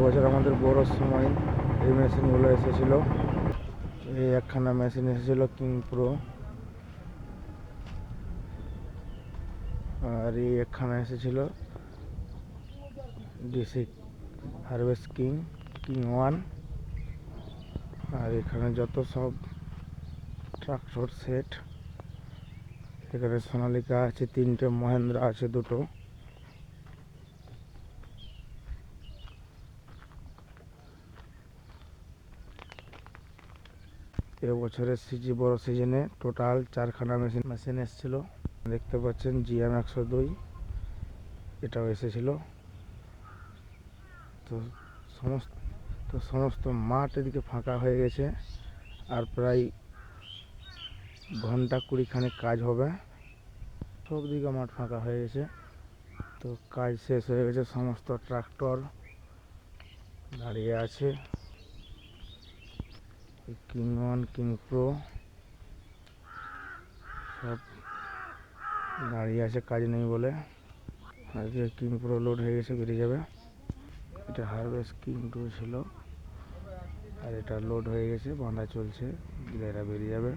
বছর আমাদের বড়োর সময় এই মেশিনগুলো এসেছিলো। এই একখানা মেশিন এসেছিলো কিং প্রো, আর এই একখানা এসেছিলো ডিসি হারভেস্ট কিং কিং 1। আর এখানে যত সব ট্রাক্টর সেট, এখানে সোনালিকা আছে 3টে, মহেন্দ্রা আছে 2টো। এবছরের বড় সিজনে টোটাল 4খানা মেশিন এসেছিলো। দেখতে পাচ্ছেন GM 102 এটাও এসেছিল। তো সমস্ত মাঠ এদিকে ফাঁকা হয়ে গেছে, আর প্রায় ঘন্টা 20 কাজ হবে। সব দিকে মাঠ ফাঁকা হয়ে গেছে, তো কাজ শেষ হয়ে গেছে। সমস্ত ট্রাক্টর দাঁড়িয়ে আছে। কিং 1 কিং প্রো সব দাঁড়িয়ে আছে কাজ নেই বলে। আজকে কিং প্রো লোড হয়ে গেছে, বেরিয়ে যাবে। এটা হারভেস্ট কিং 2 ছিল, আর এটা লোড হয়ে গেছে, বাঁধা চলছে, এরা বেরিয়ে যাবে।